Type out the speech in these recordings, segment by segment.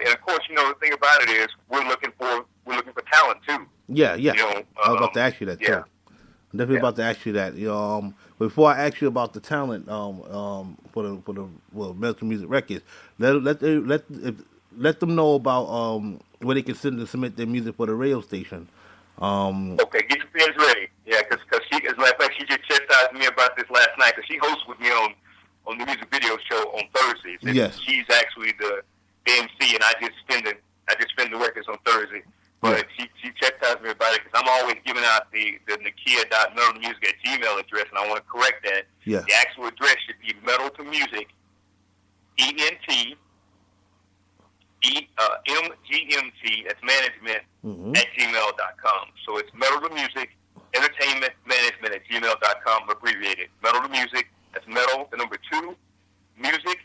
and of course, the thing about it is we're looking for talent too. Yeah. I was about to ask you that too. I'm definitely about to ask you that. Before I ask you about the talent, for the Metal Music Records, let them know about where they can submit their music for the radio station. Okay, get your pens ready. Yeah, because she, as a matter of fact, she just chastised me about this last night because she hosts with me on the music video show on Thursdays. And yes. She's actually the MC, and I just spin the records on Thursday. But she chastised me about it because I'm always giving out the nakia.metaltomusic@gmail address, and I want to correct that. Yeah. The actual address should be Metal to Music, ENT, MGMT, that's management, at gmail.com. So it's Metal to Music, Entertainment Management at gmail.com, abbreviated. Metal to Music, that's metal, the number 2, music,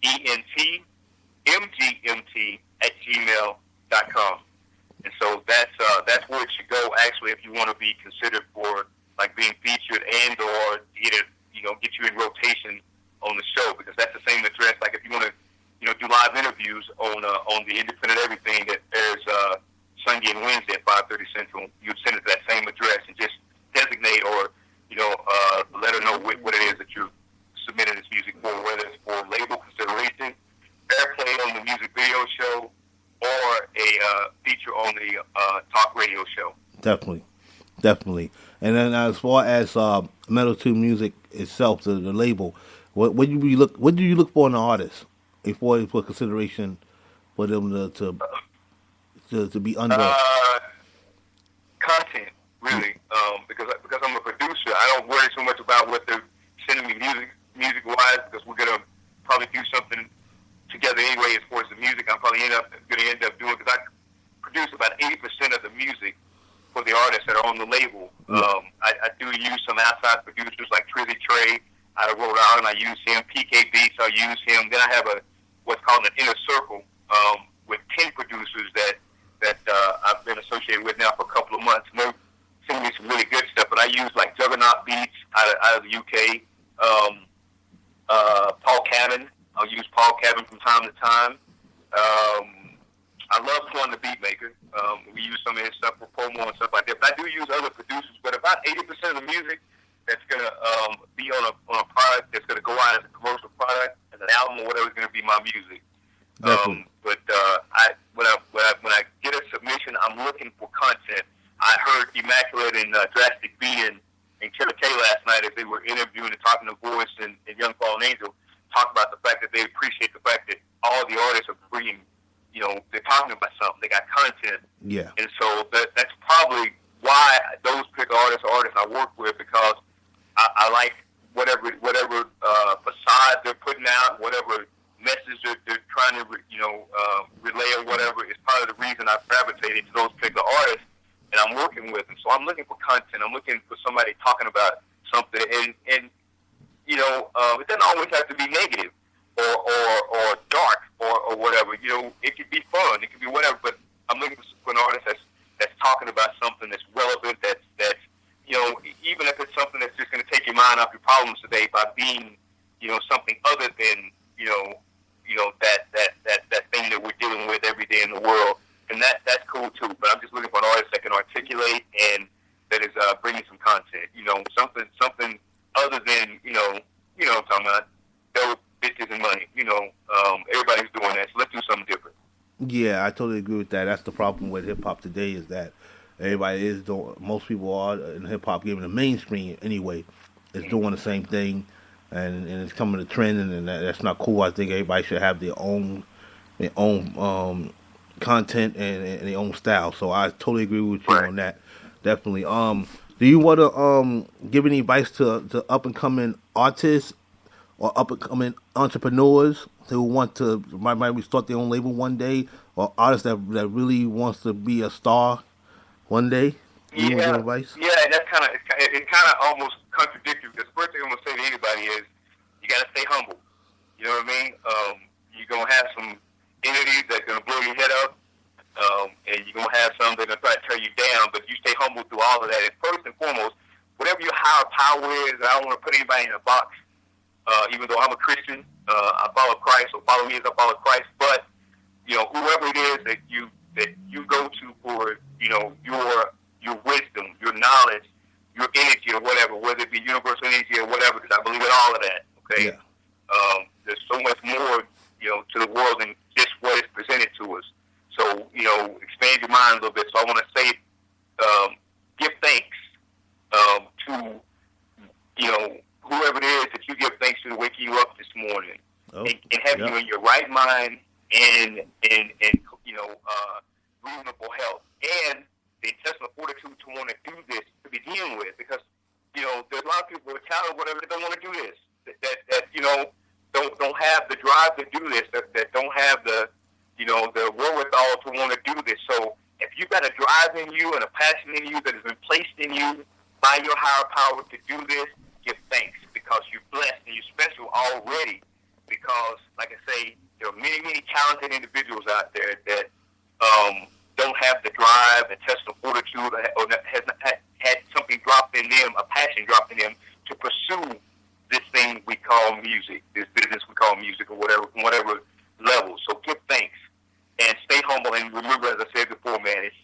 ENT, MGMT at gmail.com. And so that's where it should go, actually, if you want to be considered for, like, being featured and or get you in rotation on the show, because that's the same address. Like, if you want to, do live interviews on the Independent Everything that airs Sunday and Wednesday at 5:30 Central, you'd send it to that same address and just designate or, let her know what it is that you're submitting this music for, whether it's for label consideration, airplay on the music video show, or a feature on the talk radio show. Definitely. And then as far as Metal 2 Music itself, the label, what do you look for in an artist for consideration for them to be under? Content, really, because I'm a producer. I don't worry so much about what they're sending me music wise, because we're gonna probably do something together anyway. As far as the music, I'm probably going to end up doing, because I produce about 80% of the music for the artists that are on the label. I do use some outside producers like Trizzy Trey out of Rhode Island. I use him. PK Beats, I use him. Then I have what's called an inner circle with 10 producers that I've been associated with now for a couple of months. And they're sending me some really good stuff. But I use like Juggernaut Beats out of the UK. Paul Cabin. I'll use Paul Cabin from time to time. I love Quan the Beatmaker. We use some of his stuff for promo and stuff like that. But I do use other producers. But about 80% of the music that's going to be on a product that's going to go out as a commercial product, as an album or whatever, is going to be my music. But when I get a submission, I'm looking for content. I heard Immaculate and Drastic B and Killer K last night as they were interviewing and talking to Voice and Young Fallen Angel, talk about the fact that they appreciate the fact that all the artists are bringing, they're talking about something. They got content. Yeah. And so that's probably why those particular artists are artists I work with, because I like whatever facade they're putting out, whatever message they're trying to, relay or whatever is part of the reason I've gravitated to those particular artists, and I'm working with them. So I'm looking for content. I'm looking for somebody talking about something, and it doesn't always have to be negative or dark or whatever. It could be fun. It could be whatever. But I'm looking for an artist that's talking about something that's relevant. That's even if it's something that's just going to take your mind off your problems today by being something other than that thing that we're dealing with every day in the world. And that's cool too. But I'm just looking for an artist that can articulate and that is bringing some content. Something other than what I'm talking about. Those bitches and money. Everybody's doing that. So let's do something different. Yeah, I totally agree with that. That's the problem with hip hop today, is that everybody is doing. Most people are in hip hop, given the mainstream anyway, is doing the same thing, and it's coming to trend, and that's not cool. I think everybody should have their own content and their own style. So I totally agree with you on that. Definitely. Do you want to give any advice to up and coming artists or up and coming entrepreneurs who want to might start their own label one day, or artists that really wants to be a star one day? You want to give advice? Yeah, that's kind of almost contradictory, because the first thing I'm gonna say to anybody is you got to stay humble. You know what I mean? You're gonna have some entities that's gonna blow your head up. And you're going to have some that are going to try to tear you down, but you stay humble through all of that. And first and foremost, whatever your higher power is, I don't want to put anybody in a box, even though I'm a Christian, I follow Christ, so follow me as I follow Christ. But, whoever it is that you go to for, your wisdom, your knowledge, your energy or whatever, whether it be universal energy or whatever, because I believe in all of that, okay? Yeah. There's so much more, to the world than just what is presented to us. So, expand your mind a little bit. So I want to say, give thanks to, whoever it is that you give thanks to waking you up this morning and having you in your right mind and reasonable health and the intestinal fortitude to want to do this to begin with, because there's a lot of people with talent, whatever, that don't want to do this, that don't have the drive to do this, that don't have the the wherewithal to want to do this. So if you've got a drive in you and a passion in you that has been placed in you by your higher power to do this, give thanks, because you're blessed and you're special already. Because, like I say, there are many, many talented individuals out there that don't have the drive, intestinal fortitude, or has not had something dropped in them, a passion dropped in them, to pursue this thing we call music, this business we call music, or whatever level. So give thanks and stay humble. And remember, as I said before, man, it's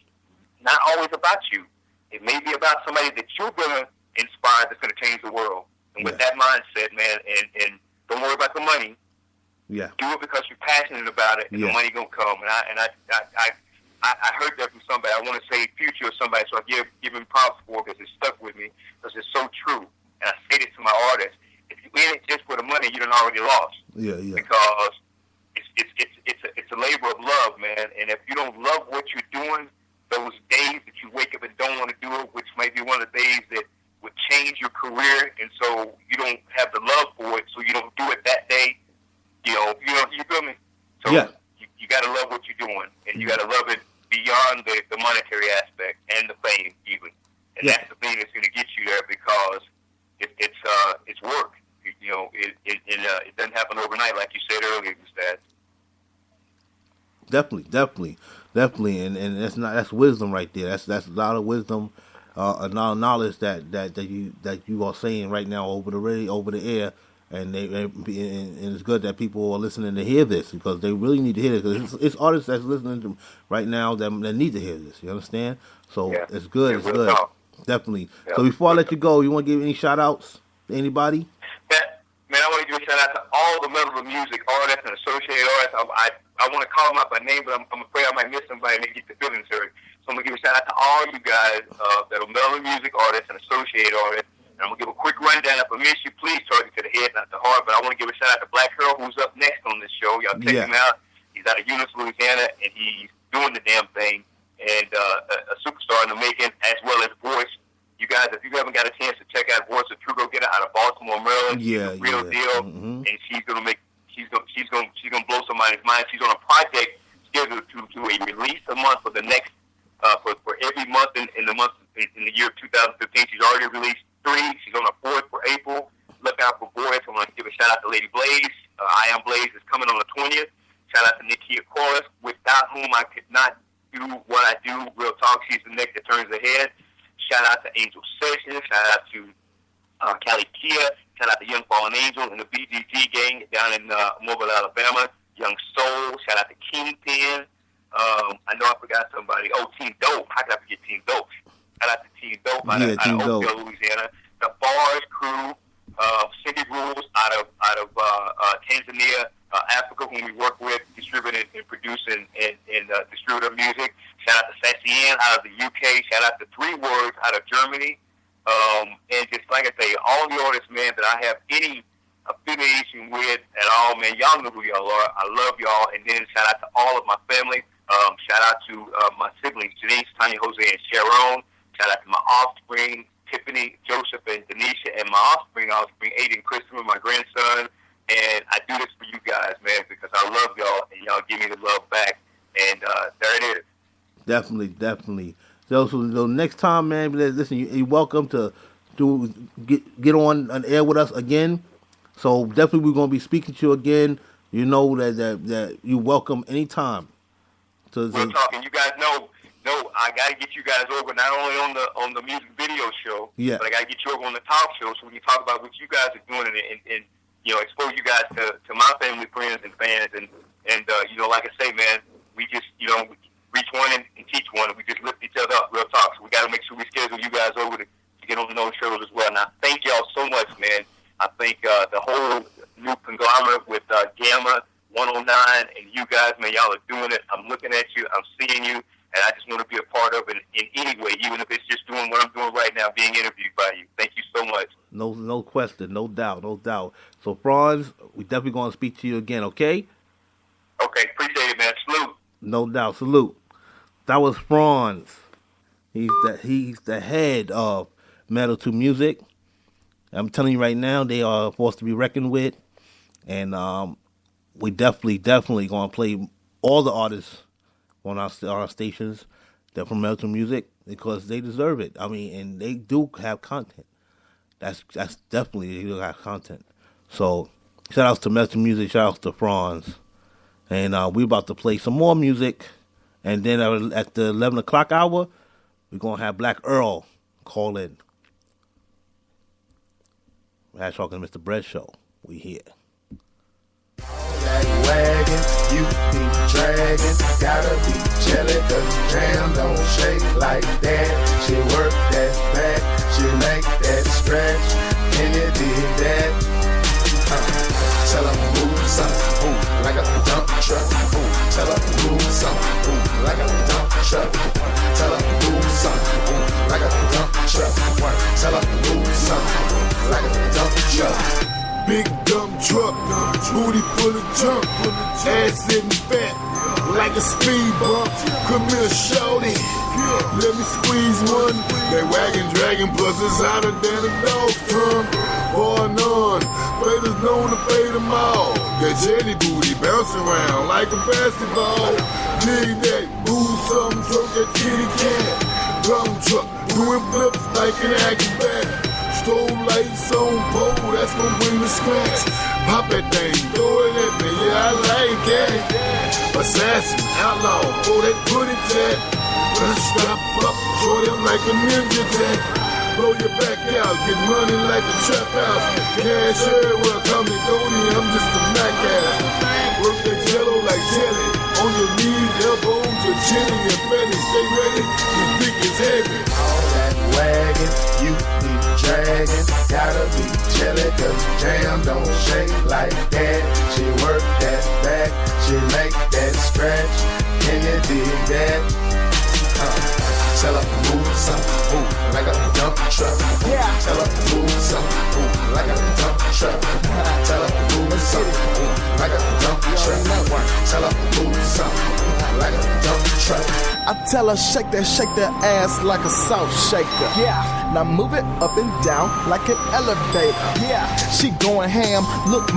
not always about you. It may be about somebody that you're going to inspire that's going to change the world. And with that mindset, man, and don't worry about the money. Yeah. Do it because you're passionate about it, and the money gonna come. And I heard that from somebody. I want to say future of somebody, so I give him props for it because it stuck with me, because it's so true. And I say this to my artists: if you in it just for the money, you done already lost. Yeah. Because it's a labor of love, man. And if you don't love what you're doing, those days that you wake up and don't want to do it, which may be one of the days that would change your career, and so you don't have the love for it, so you don't do it that day. You feel me? So you got to love what you're doing, and you got to love it beyond the monetary aspect and the fame, even. And that's the thing that's going to get you there, because it's work. It doesn't happen overnight, like you said earlier, Dad. Definitely, and that's wisdom right there. That's a lot of wisdom, a lot of knowledge that you are saying right now over the radio, over the air, and it's good that people are listening to hear this, because they really need to hear this. Because it's artists that's listening to right now that need to hear this. You understand? So it's good. It's good. Definitely. So before I let you go, you want to give any shout outs to anybody? Man, I want to give a shout out to all the Metal of Music artists and associated artists. I want to call them out by name, but I'm afraid I might miss somebody and they get the feelings hurt. So I'm going to give a shout out to all you guys that are Metal of Music artists and associated artists. And I'm going to give a quick rundown. If I miss you, please target to the head, not the heart. But I want to give a shout out to Black Earl, who's up next on this show. Y'all check him out. He's out of Eunice, Louisiana, and he's doing the damn thing. And a superstar in the making, as well as Voice. You guys, if you haven't got a chance to check out Voice of True Go Getter out of Baltimore, Maryland, real deal. And she's gonna blow somebody's mind. She's on a project scheduled to a release a month for the next for every month in the year of 2015. She's already released 3. She's on a 4th for April. Look out for Voice. I want to give a shout out to Lady Blaze. I Am Blaze is coming on the 20th. Shout out to Nikia Corliss, without whom I could not do what I do. Real talk. She's the neck that turns the head. Shout out to Angel Sessions. Shout out to Callie Kia. Shout out to Young Fallen Angel and the BGG gang down in Mobile, Alabama. Young Soul. Shout out to Kingpin. I know I forgot somebody. Oh, Team Dope. How could I forget Team Dope? Shout out to Team Dope out of Oakdale, Louisiana. The Bars crew. Cindy Rules out of Tanzania, Africa, whom we work with, distributing and producing and distributor music. Shout out to Sassy out of the UK. Shout out to 3 Words out of Germany. And just like I say, all the artists, man, that I have any affiliation with at all, man, y'all know who y'all are. I love y'all. And then shout out to all of my family. Shout out to my siblings, Janice, Tanya, Jose, and Sharon. Shout out to my offspring, Tiffany, Joseph, and Denisha, and my offspring, Aiden Christopher, my grandson. And I do this for you guys, man, because I love y'all, and y'all give me the love back. And there it is. Definitely. So next time, man, listen, you're welcome to get on an air with us again. So definitely we're going to be speaking to you again. You know that you're welcome anytime. We're talking. You guys know I got to get you guys over not only on the music video show, but I got to get you over on the talk show so we can talk about what you guys are doing and expose you guys to my family, friends, and fans. And like I say, man, we just, we reach one and teach one, and we just lift each other up, real talk. So we got to make sure we schedule you guys over to get on those shows as well. And I thank y'all so much, man. I think the whole new conglomerate with Gamma 109 and you guys, man, y'all are doing it. I'm looking at you. I'm seeing you. And I just want to be a part of it in any way, even if it's just doing what I'm doing right now, being interviewed by you. Thank you so much. No question, no doubt. So, Franz, we definitely going to speak to you again, okay? Okay, appreciate it, man. Salute. No doubt, salute. That was Franz. He's the head of Metal to Music. I'm telling you right now, they are forced to be reckoned with. And we definitely going to play all the artists on our stations that from Metal to Music because they deserve it. I mean, and they do have content. That's definitely, they do have content. So, shout outs to Metal to Music, shout outs to Franz. And we about to play some more music. And then at the 11 o'clock hour, we're going to have Black Earl call in. Ash Hawkins Mr. Bread Show. We here. That wagon, you be dragging. Gotta be jelly, cause jam don't shake like that. She work that back, she make that stretch. Can you dig that? Tell her move something, ooh, like a dump truck. Ooh, tell her move something, ooh, like a dump truck. Tell her move something, ooh, like a dump truck. Tell her move something, like a dump truck. Big dump truck, booty full of junk, ass sitting fat, like a speed bump. Come here, shorty, let me squeeze one. That wagon dragging plus it's hotter than a dog's tongue. Boy, none, faders known to fade them all. That jelly booty bouncing around like a basketball. Dig that, move something, truck that kitty cat. Drum truck, doing flips like an acrobat. Strobe lights on pole, that's gonna bring the scratch. Pop that thing, throw it at me, yeah, I like it. Assassin, outlaw, oh, they put it at. Let's stop up, show them like a ninja tech. Blow your back out, get money like a trap house. Cash everywhere, call me Tony, I'm just a Mac ass. Work that jello like jelly, on your knees, elbows, your chin, and your belly. Stay ready, your dick is heavy. All that wagon, you be dragging. Gotta be jelly, cause jam don't shake like that. She work that back, she make that stretch. Can you dig that? Tell her move something, ooh, like a dump truck. Yeah. Tell her move something, ooh, like a dump truck. Tell her move something, ooh, like a dump truck. Tell her move something, like a dump truck. I tell her shake that ass like a salt shaker. Yeah. Now move it up and down like an elevator. Yeah. She going ham. Look,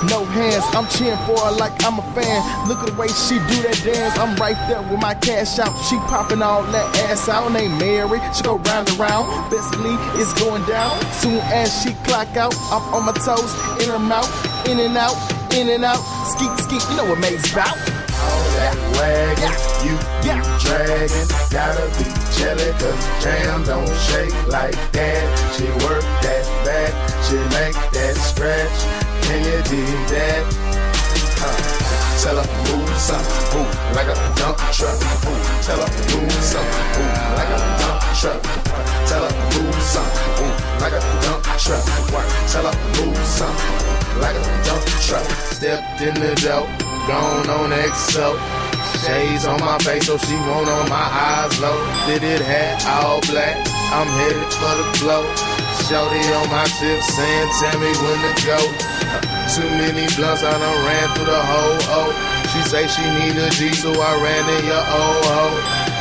no hands. I'm cheering for her like I'm a fan. Look at the way she do that dance. I'm right there with my cash out. She popping all that ass out. Ain't Mary. She go round and round. Basically, it's going down. Soon as she clock out, I'm on my toes, in her mouth, in and out, in and out. Skeet, skeet. You know what May's about. All that wagon, you be dragging. Gotta be jelly, cause jam don't shake like that. She work that back, she make that stretch. Can you dig that? Tell her move something, ooh, like a dump truck. Ooh, tell her move something, ooh, like a dump truck. Tell her move something, ooh, like a dump truck. Tell her move something, like a dump truck. Stepped in the dope, gone on XO. Shades on my face so she won't on my eyes low. Fitted hat, all black, I'm headed for the flow. Shorty on my tip saying tell me when to go. Too many blunts, I done ran through the whole O. She say she need a G, so I ran in your old hoe.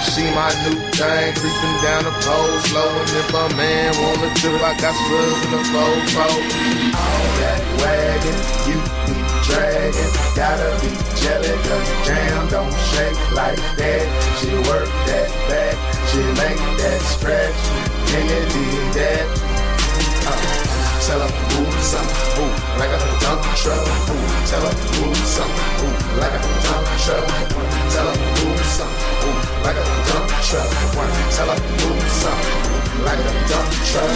She my new thing, creeping down the pole slow. And if a man wanna trip, I got slugs in the fofo. All that wagon, you be dragging. Gotta be jelly, cause jam don't shake like that. She work that back, she make that stretch. Can you dig that? Tell her move something, ooh, like a dump truck. Ooh, tell her move something, ooh, like a dump truck. Tell her move something, ooh, like a dump truck. Tell her move something, ooh, like a dump truck.